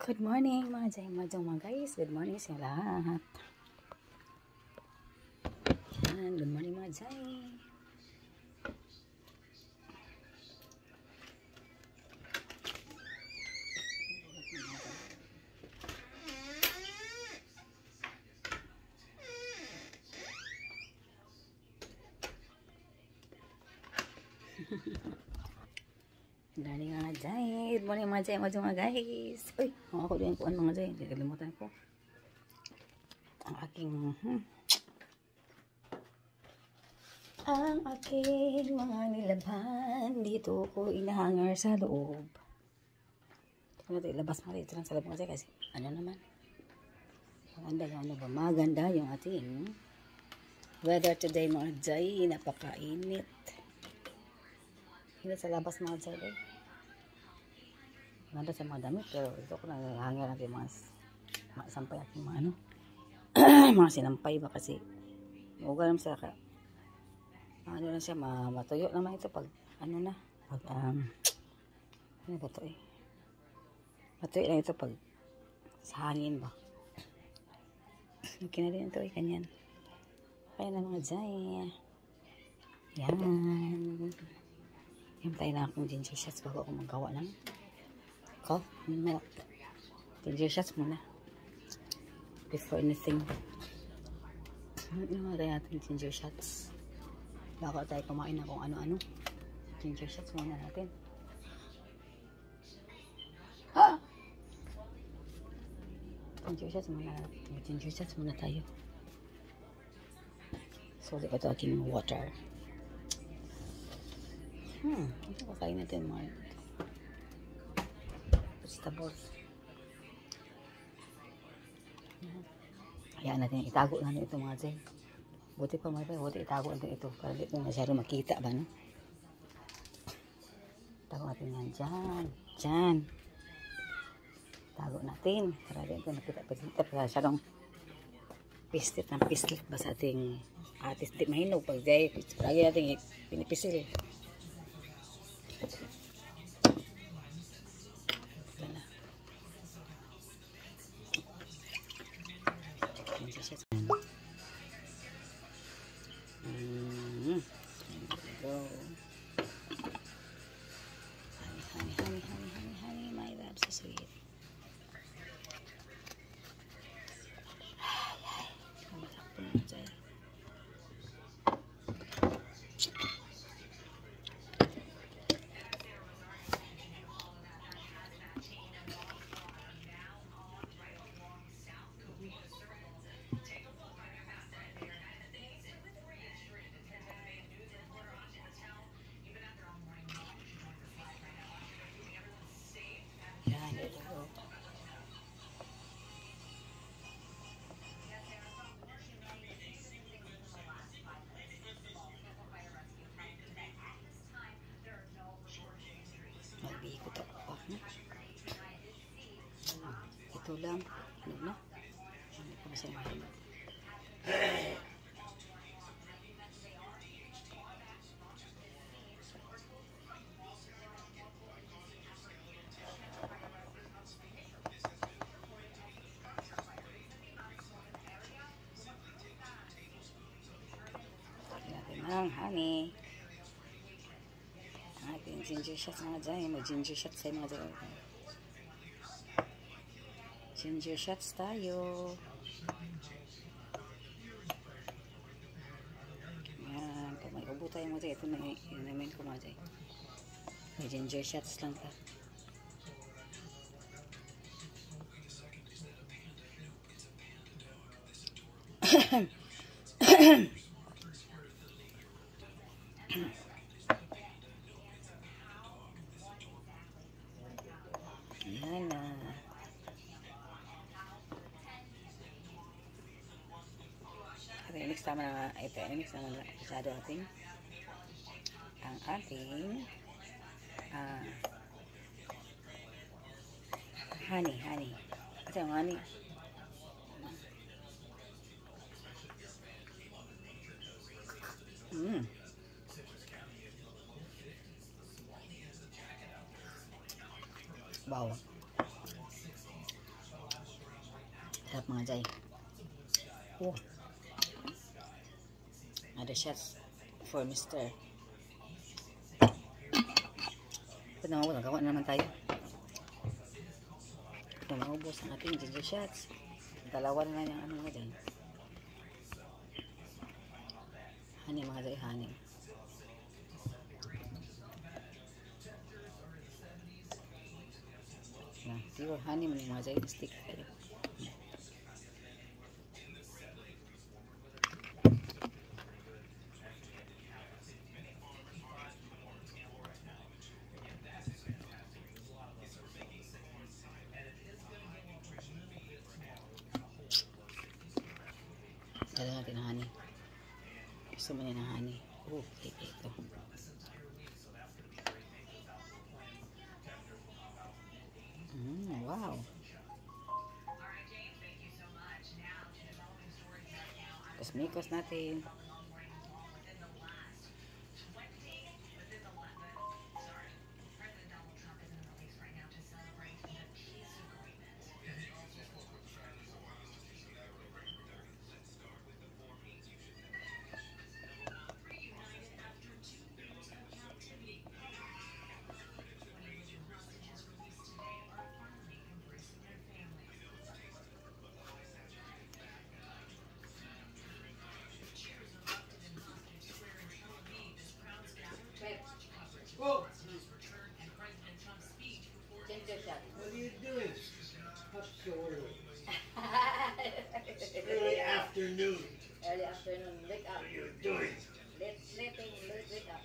Good morning mga Jay, mga guys. Good morning sa lahat. Yan, good morning mga Jay. Good morning mga Jay, mga guys. Uy, ako din po mga Jay. Hindi kalimutan ko ang aking mga nilaban. Dito ko inahangar sa loob. Natin ilabas mo rito lang sa loob mga Jay kasi ano naman, maganda yung ating weather today mga Jay. Napakainit. Hindi sa labas mga Jay. Ganda sa mga damit, pero ito ko nangangangil natin mga sampay at mga ano mga sinampay ba kasi uga naman sa ano na siya, matuyo naman ito pag ano na pag ano ba ito matuyo na ito pag sa hangin ba. Okay na din ito kanyan. Kaya na mga Jay. Yan tayo na akong ginger shots bago ako magawa ng milk. Ginger shots muna before anything. Ano tayo natin ginger shots bago tayo kumain na kung ano-ano. Ginger shots muna natin. Ginger shots muna tayo. So ito aking water. Ito kakain natin mga vegetables. Hayaan natin, itago natin ito mga Jay. Buti pa itago natin ito para di ito masyado makita ba, no? Itago natin yan dyan. Itago natin para di ito makita para masyadong pislit ba sa ating atis di mahinog pag Jay. Lagi natin pinipisil. Honey, my love, so sweet. Mag-iikot ako ito lang ano na hindi ko masaya mahinog. Ang honey ating ginger shots mga Jay. Mag-ginger shots tayo mga Jay. Ginger shots tayo. Yan. Pag may ubo tayo mga Jay, ito na inamin ko mga Jay. May ginger shots lang ka. Yan na. Next naman na masyado ating ang ating honey. Ito yung honey. Wow. Sarap mga jay. Oh. Ada shots for Mr. Pwede nga wala, gawa naman tayo. Ito maubos ang ating ginger shots. Dalawa na lang yung ano nga dyan. Honey mga jay, honey. Pure honey mo mga jay, stick kayo. Dala natin ng honey. Gusto mo niya ng honey. Oh, okay, ito. Wow. Mikos natin. Whoa! What are you doing? Up so early. Early afternoon. Early afternoon, wake up. What are you doing? Sleeping, wake up.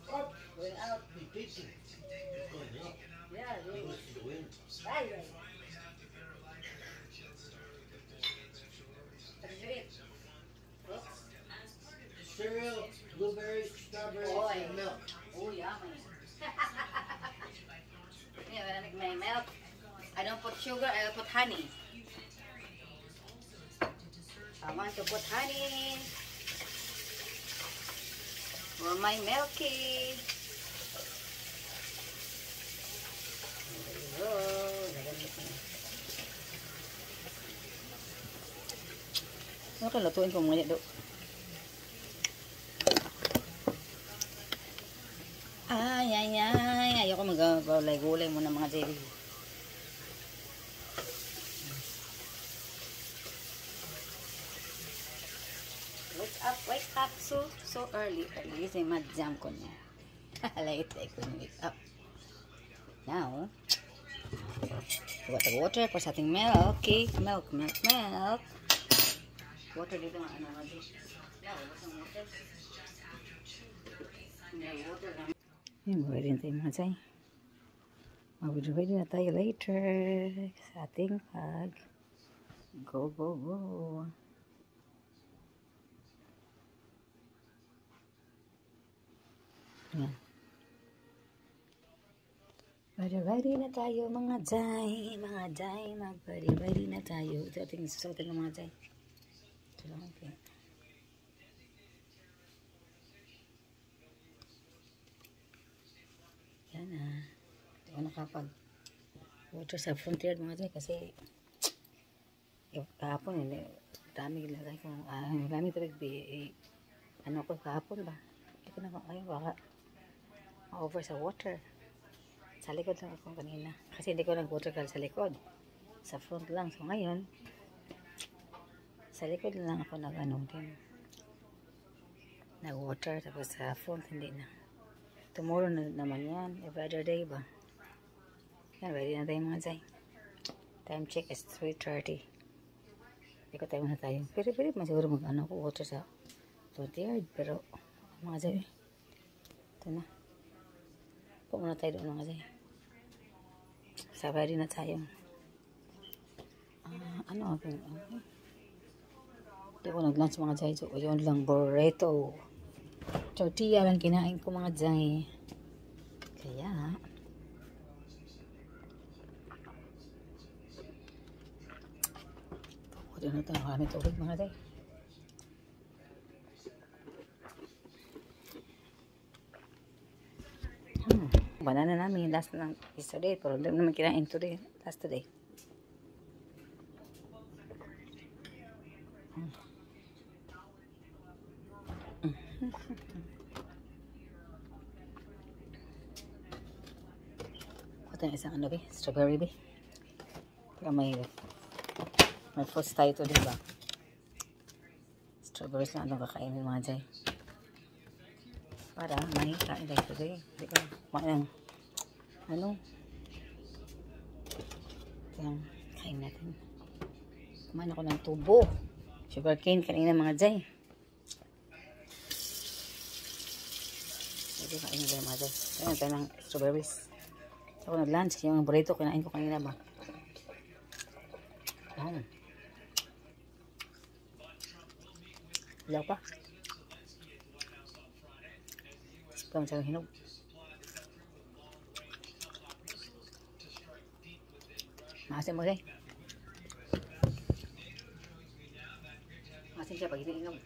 Up. Going out. Be busy. Going up. Yeah, He really. wants to win. Right. What did you eat? Fruits? Cereal, blueberries, strawberries, Boy. and milk. Oh, yummy. Yeah, when I make my milk, I don't put sugar, I put honey. I want to put honey for my milky. There you go. Ano ka lutuin ko muna do? Ay. Ayoko mag-gulay muna mga jelly. Wake up so early. Kasi mag-jam ko niya. Late ko wake up. Now, water for sa ating milk. Okay, milk. Water dito nga ano nga dito. Water lang. Yan, ready na tayo mga say. Ready na tayo later sa ating pag. Go. Yan. Ready na tayo mga jay. Ready na tayo. Ito ating susutin ng mga jay. Ito lang okay. Yan na. Hindi ko nakapag water sa frontier mga jay kasi kahapon dami ilagay ko. Dami tubig ano ko kahapon ba? Hindi ko na kayo baka over sa water. Sa likod lang ako kanina. Kasi hindi ko nag-water sa likod. Sa front lang. So ngayon, sa likod lang ako nag-ano din. Nag-water. Tapos sa front, hindi na. Tomorrow na naman yan. Every other day ba? Yan, ready na tayo mga zay. Time check is 3:30. Iko tayo muna tayo. Pero man siguro mag-ano ko water sa 20 yard. Pero mga zay, ito na. Muna tayo doon mga zay. Sabay na tayo. Ano ako? Hindi ko nag-lunch mga zay. So, yun lang burrito. Tortilla lang kinain ko mga zay. Kaya, Kunin natin ang kami tubig mga day. Banana namin last ng yesterday, pero hindi naman kinain today. Last today. Ito yung isang ano ba? Strawberry ba? Para may fruits tayo ito, diba? Strawberries na ano kakainin mga jay. Para may kain tayo today. Di ba? Kumain ng ano? Ito yung kain natin. Kumain ako ng tubo. Sugar cane kanina mga jay. Pwede kain tayo mga jay. Kain tayo ng strawberries. Ako nag-lunch. Yung burrito kinain ko kanina ba? Ilaw pa. Ito masyadong hinog. Maasim mo rin. Maasim siya pag hinihinog.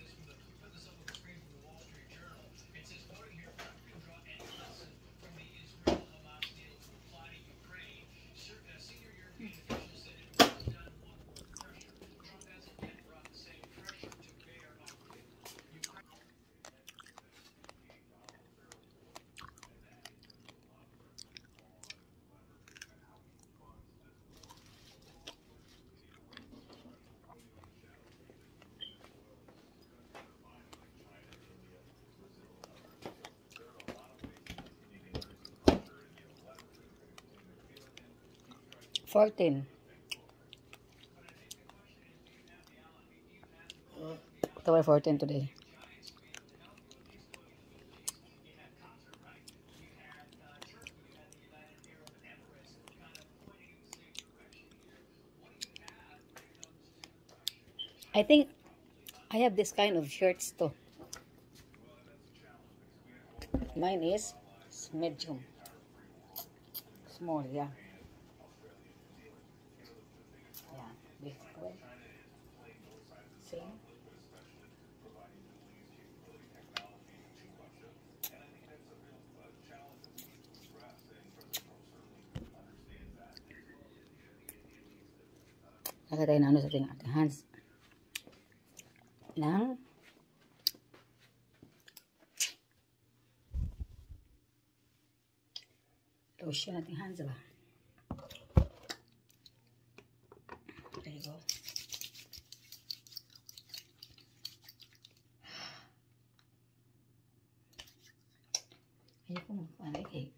$14. Ito ay 14 today. I think I have this kind of shirts too. Mine is medium. Small, yeah. Basically, same. Lagay tayo na ano sa ating hands ng lotion nating hands ba? There you go. Ayoko magpanik eh.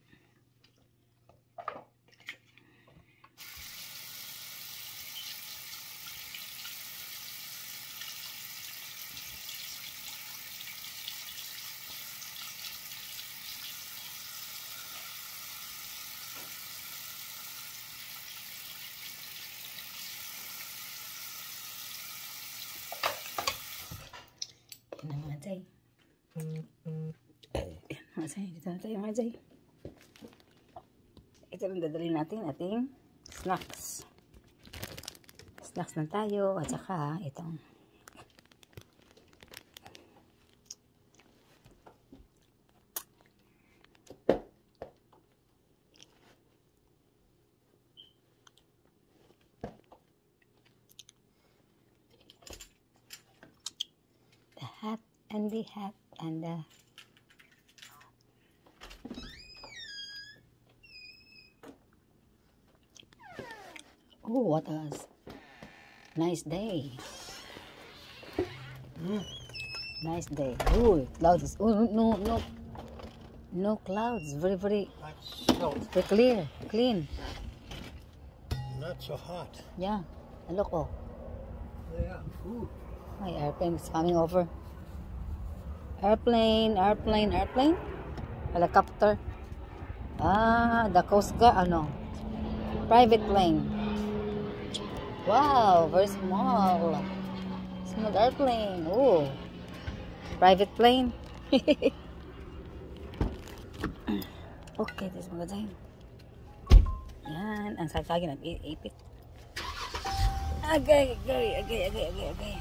Yan ang mga jay. Mga jay, dito na tayo mga jay. Ito lang dadalhin natin ating snacks. Snacks na tayo at saka itong the hat and the hat and the oh, what a nice day. Nice day. Oh, clouds. Oh, no clouds. Very, very clear, clean. Not so hot. Yeah. Look, oh. Yeah. Ooh. My airplane is coming over. Airplane. Helicopter. Ah, the Coast Guard. Ano? Private plane. Wow, very small. Small airplane. Oh, private plane. Okay, this mga dyan. Yan, ang sagagi nag-ipit. Agay, agay, agay, agay, agay, agay.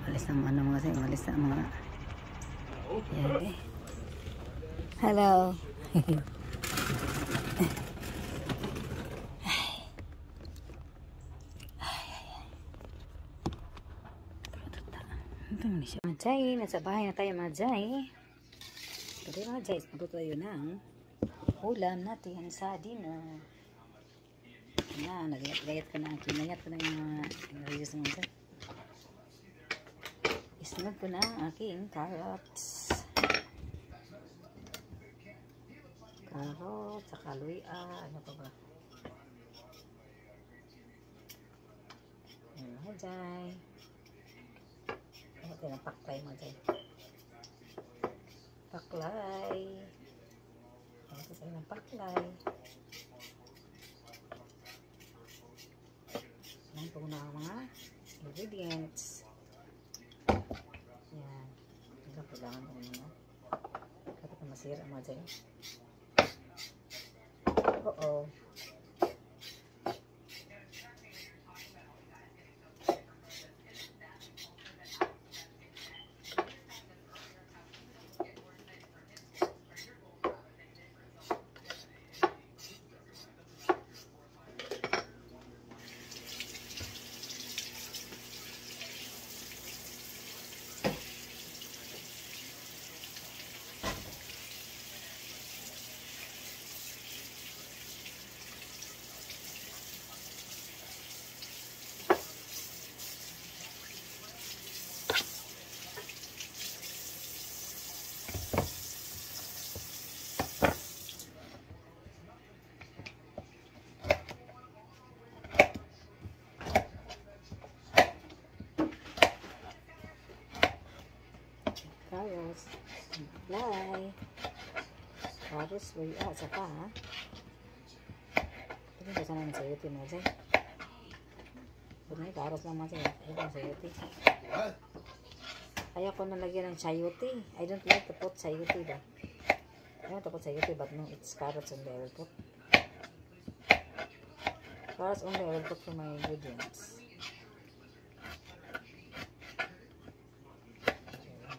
Alis na mga ano mga sa'yo, alis na mga. Yan eh. Hello. Majay, nasa bahay na tayo Majay. Pwede Majay, magluto tayo ng ulam natin sa dinner. Na, nagayat ko na, kinayat ko na yung mga reviews mo dyan. Isnod ko na ang aking carrots. Carrots, saka luya, ano pa ba? Ayan, Majay. Ito yung paklay mo dyan. Paklay. Ito tayo ng paklay. Ayan po na ang mga ingredients. Ayan. Ito kailangan ko muna. Ito ka masira mo dyan. Oo. Carrots, fly, carrots, luya, at saka ito yung kasama ng sayuti mo dyan. Ito na yung carrots lang mo dyan. Ito yung sayuti. Ayaw ko na lagyan ng sayuti. I don't like to put sayuti ba? I want to put sayuti but no, it's carrots only I will put. Carrots only I will put for my ingredients.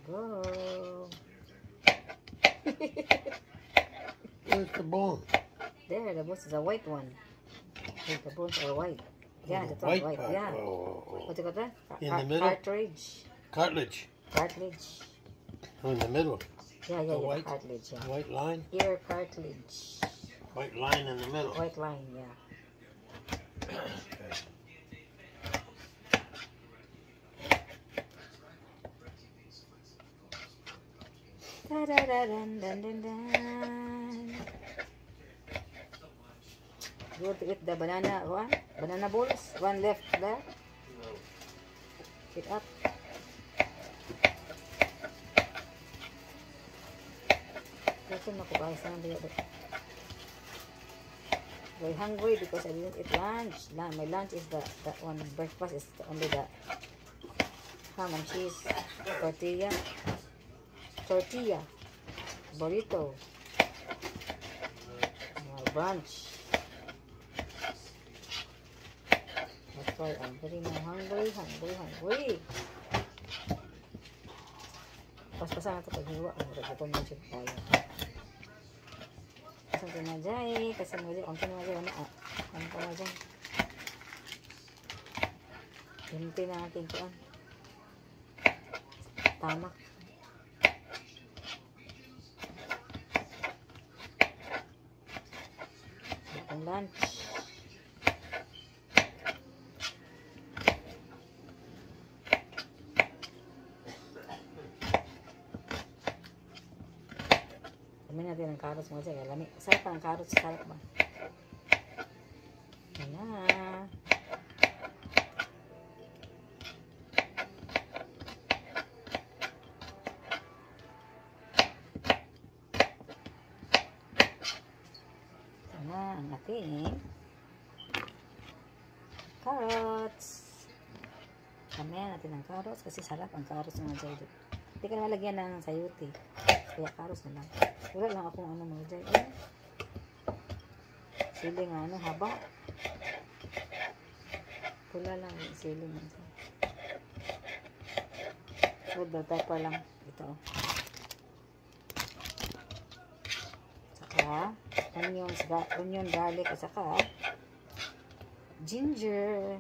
Go. Where's the bone? There, the bones is a white one. Wait, the bones are white. Yeah, that's white white. part. Yeah. Oh. What do you call that? In the middle? Cartridge. Cartilage. Cartilage. Oh, in the middle. Yeah, The yeah, white- cartilage. Yeah. White line. Ear cartilage. White line in the middle. White line, yeah. Da da da dun dun dun dun. You want to eat the banana one? Banana balls? One left there? Pick up. Ito na ko guys. Very hungry because I didn't eat lunch. My lunch is the one. Breakfast is only the ham and cheese, tortilla, burrito, brunch. That's why I'm very hungry. Pas-pasan natin paghiwa. Gutom na siya tayo. Pasan ko na dyan. Kasi mo dyan. Ang kanya dyan. Ano ka na dyan? Hinti na natin kuan. Tamak. Ang lunch. Amin natin ang carrots mo dyan. Lami. Sarap pa ang carrots. Sarap ba? Yan na. Yan na ang ating carrots. Kamayan natin ang carrots kasi sarap ang carrots mga dyan. Hindi ka na malagyan ng sayuti. Kaya karos na lang. Wala lang akong ano mga dyan. Eh. Sili nga ano, haba. Pula lang yung sili mga dyan. Red bell pepper lang. Ito. Saka, onion, garlic, at saka, ginger.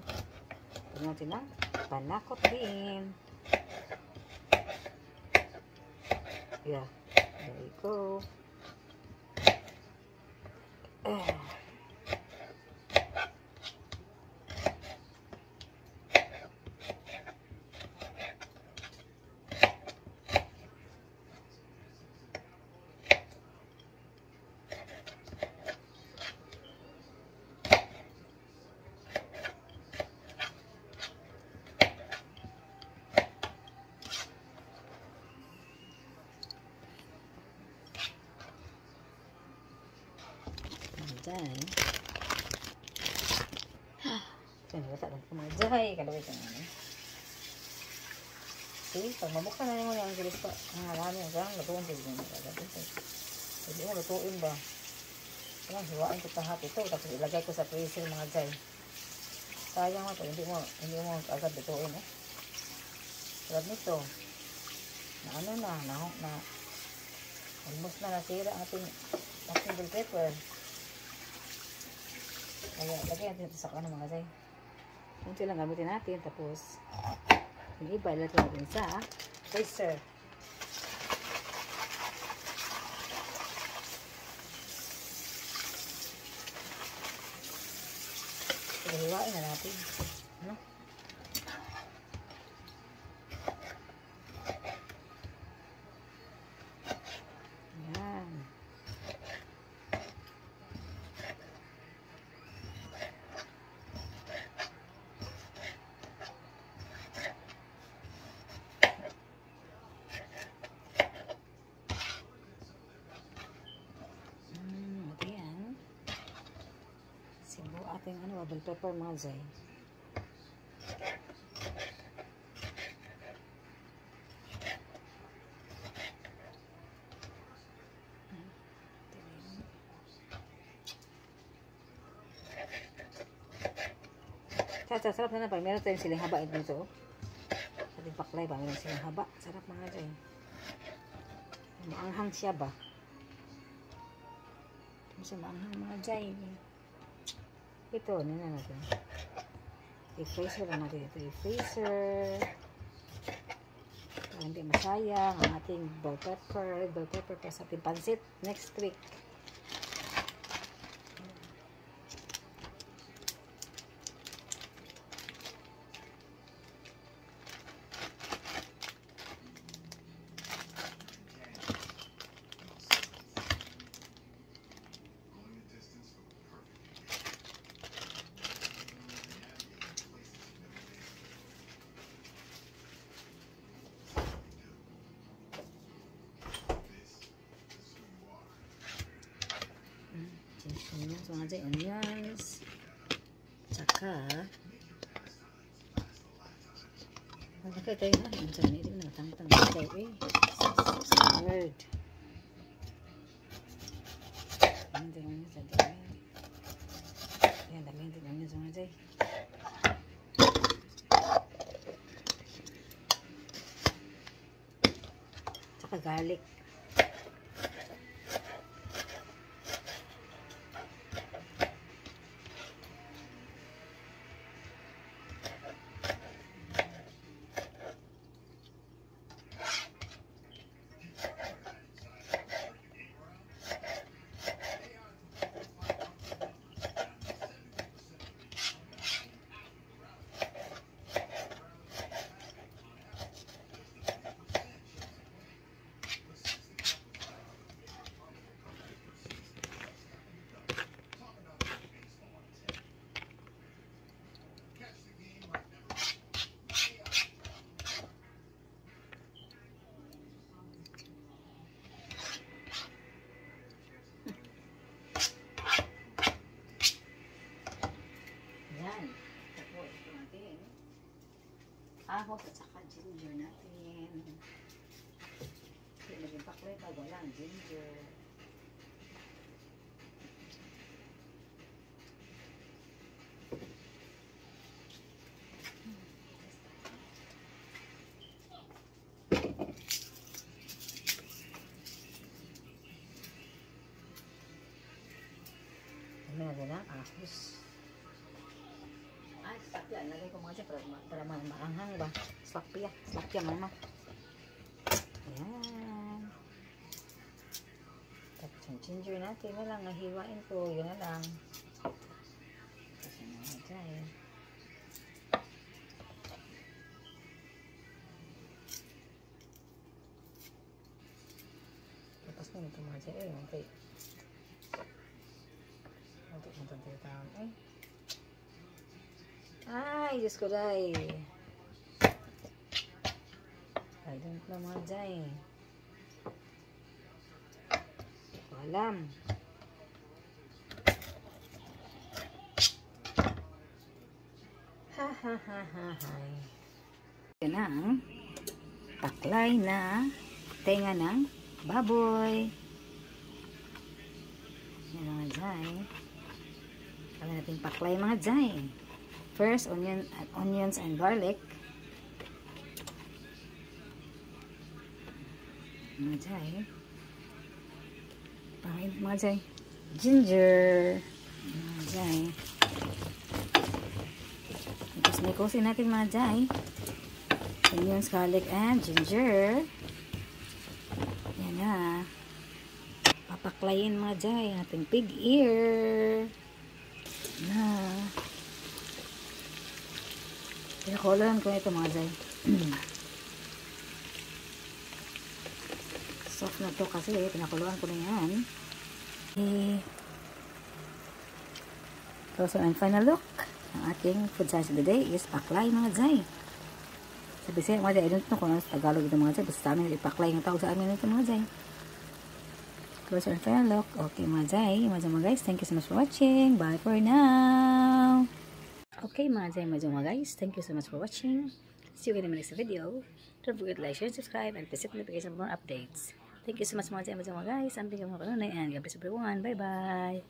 Ito natin na, panakot din. Yeah, there you go. Then, wala lang kumajay. Kalawin ka nga. See, pag mabuksan na mo yung gilis pa, ang marami ang garang lutuin din mo. Hindi mo lutuin ba? Kailang hiwain ko lahat ito, tapos ilagay ko sa freezer mga jay. Sayang mo ito, hindi mo agad lutuin eh. Tulad nito, na ano na almost na nasira ating bell pepper. Kaya, lagyan natin ito sa ano mga jay. Kunti lang gamitin natin. Tapos, yung iba, ilagyan natin sa freezer. So, hiwain na natin. Ano? Ayan. Sibo ating bell pepper mga jay. Sarap na pag meron tayong siling haba dito. Ating paklay ba, meron siling haba. Sarap mga jay. Maanghang siya ba? Kasi maanghang mga jay. Ito, nila natin. I-freezer lang natin ito. I-freezer. Para hindi masayang ang ating bell pepper para sa ating pansit next week. Onions, mga dyan, onions. Tsaka, magkakay tayo na. Ang dyan, hindi mo natangtang. Magkakay, eh. Word. Ayan, din onions, dyan. Ayan, damihan din onions, mga dyan. Tsaka garlic. Ahos at saka ginger natin. Naging paklay pag walang ginger. Meron na ahos. Ay, slapya. Lagay ko mga dyan para maanghang ba? Slapya. Slapya mama. Ayan. Tapos yung ginger natin na lang. Nahiwain ko. Yun na lang. Tapos yung mga dyan. Tapos na ito mga dyan. Okay. Ay, Diyos ko day. I don't know mga day. Alam. Ha ha ha ha ha. Yan ang taklay na tenga ng baboy. Yan mga day. Kala natin paklay mga day. First, onions and garlic. Mga day. Pangit mga day. Ginger. Mga day. Tapos may kusin natin mga day. Onions, garlic, and ginger. Yan na. Papaklayin mga day. Ating pig ear. Na. Pinakuluan ko ito mga day. Soft na to kasi pinakuluan ko na yan. So and final look. Ang ating food size of the day is paklay mga day. Sabi siya mga day, I don't know kung ano sa Tagalog ito mga day. Basta sa amin ipaklay ng tawag sa amin ito mga day. Closer and final look. Okay mga day. Mga guys, thank you so much for watching. Bye for now. Okay mga guys, thank you so much for watching. See you again in my next video. Don't forget to like, share, and subscribe, and please hit the notification for more updates. Thank you so much mga guys. I'm thinking of and God bless everyone. Bye bye.